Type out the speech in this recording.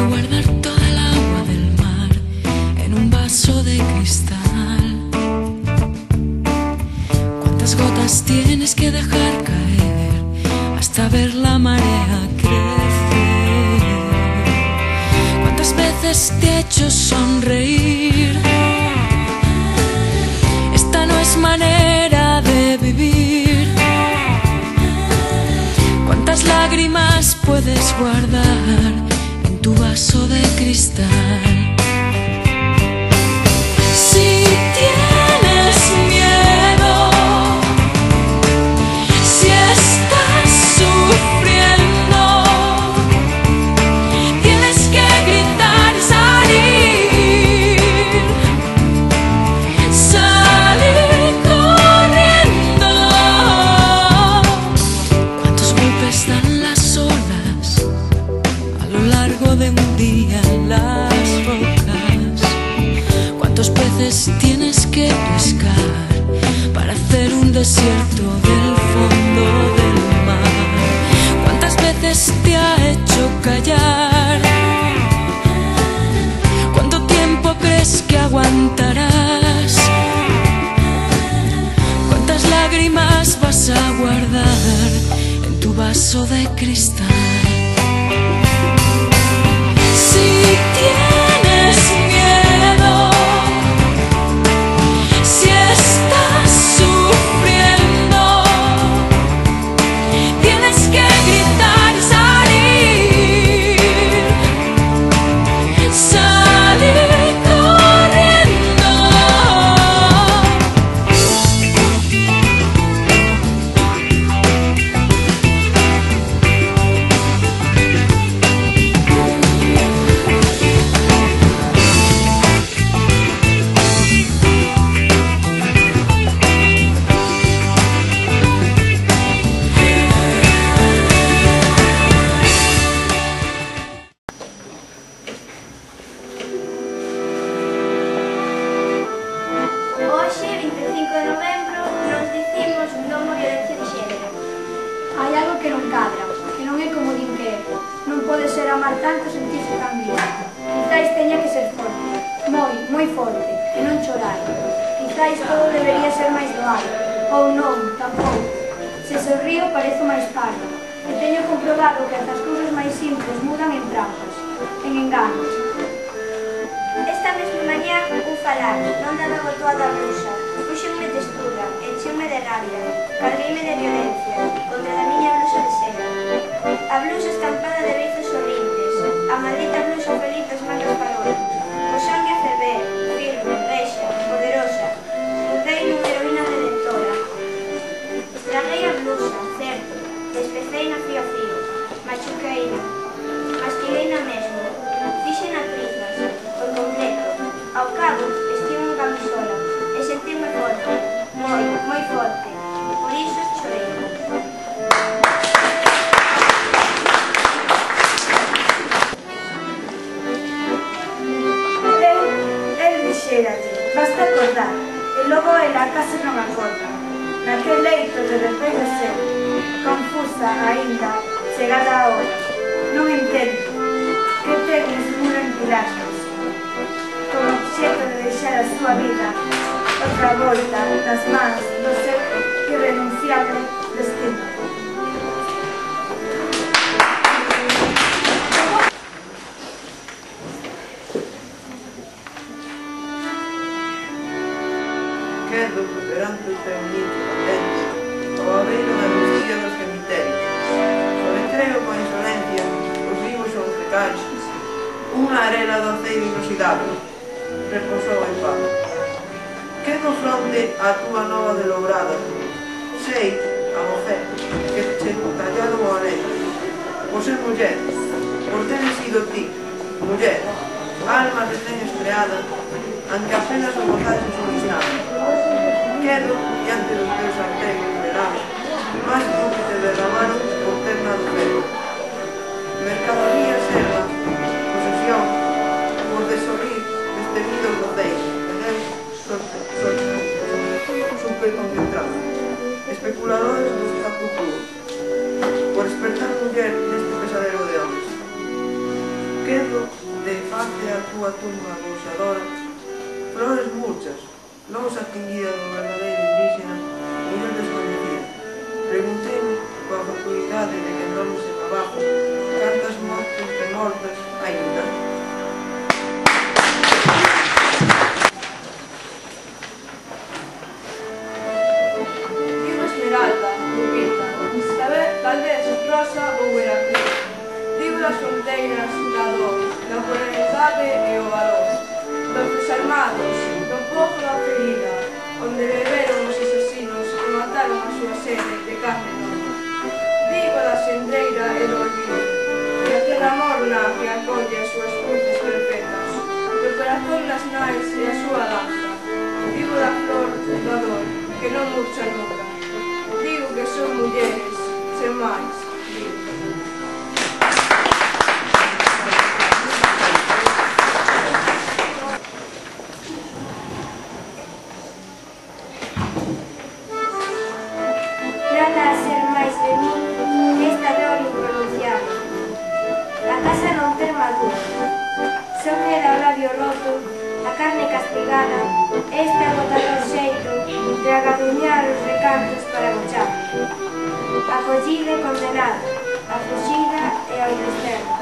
guardar toda el agua del mar en un vaso de cristal. ¿Cuántas gotas tienes que dejar caer hasta ver la marea crecer? ¿Cuántas veces te he hecho sonreír? Esta no es manera de vivir. ¿Cuántas lágrimas puedes guardar en tu vaso de cristal? Si tienes miedo, si estás sufriendo, tienes que gritar y salir corriendo. ¿Cuántos golpes dan las olas a lo largo de un día en las rocas? ¿Cuántos peces tienes que pescar para hacer un desierto del fondo del mar? ¿Cuántas veces te ha hecho callar? ¿Cuánto tiempo crees que aguantarás? ¿Cuántas lágrimas vas a guardar en tu vaso de cristal? Si tienes miedo, si estás sufriendo, tienes que gritar y salir corriendo. Hoxe, 25 de novembro, nos dicimos non a violencia de xénero. Hai algo que non cadra, que non é como din que é. Non pode ser amar tanto e sentirse tan bien. Quizáis teña que ser forte, moi forte, e non chorar. Quizáis todo debería ser máis doado, ou non, tampouco. Se sorrío parezo máis pardo, e teño comprobado que as cousas máis simples mudan en trampas, en enganos. Esta mesma mañá un falar, non daba botoada a blusa. Puxenme textura, encheume de rabia, cargueime de violencia contra a miña blusa de seda. A blusa estampada de beizos sorrintes, a maldita blusa feliz das mangas parolas. O sangue a ferver, firme, rexa, poderosa. Mudei nunha heroína redentora. Estraguei a blusa, certo, despeceina fío a fío, machuqueina, mastigueina mesmo, fixena trizas, por completo. Ao cabo, estivo en camisola e sentíme forte, moi forte. Por iso chorei. El dixéralle, basta acordar, e logo ela case non acorda. Naquel leito de repente seu, confusa aínda, chegada a hora. Non entendo que ten ese muro en pilastros, con obxeto de deixar a súa vida outra volta nas mans do seu irrenunciable destino. Quedo perante o teu nicho patente, ao abrilo da vestida dos cemiterios. Soletreo con insolencia os vivos ou fecais, unha arela doceira inoxidable, reposou en paz. Quedo fronte á túa nova de lourada. Sei, a mujer, que che tallaron o anello. Por ser muller, por teres sido ti, muller, alma recén estreada, ante apenas o gozades de sumisión. Quedo diante dos teus artegos veranos, máis do que te derramaron por terna do pelo. Mercadoría serva, posesión, por desorrir destemidos doceiros, e Deus super concentrado. Especuladores dos caputúos, por despertar muller neste pesadero de homes. Quedo nova tumba gousadora, flores muchas, lousa tinguida do verdadeiro indígena, mellor desconhecida. Preguntei-me, coa facilidade de que dormes en abajo, cantas mortes de mortas ainda. Digo Esmeralda, Lupita, tal vez Rosa ou Veracruz. Digo das fronteiras da dor, da poderidade e o valor, dos armados, do povo da ferida, onde beberon os asesinos e mataron a súa sede de carne nova. Digo da xendreira e do olvido, da terra morna que acolle as súas cruces perfectas, do corazón das nais e a súa danza. Digo da flor da dor, que non murcha nunca. Digo que son mulleres, sen máis, digo. Trata a ser máis de mí esta dor impronunciable. A casa non ten madura, só queda o labio roto, a carne castigada, este agotador xeito de agaduñar os recantos para gochar. A follida e condenada, a fuxida e ao desterro.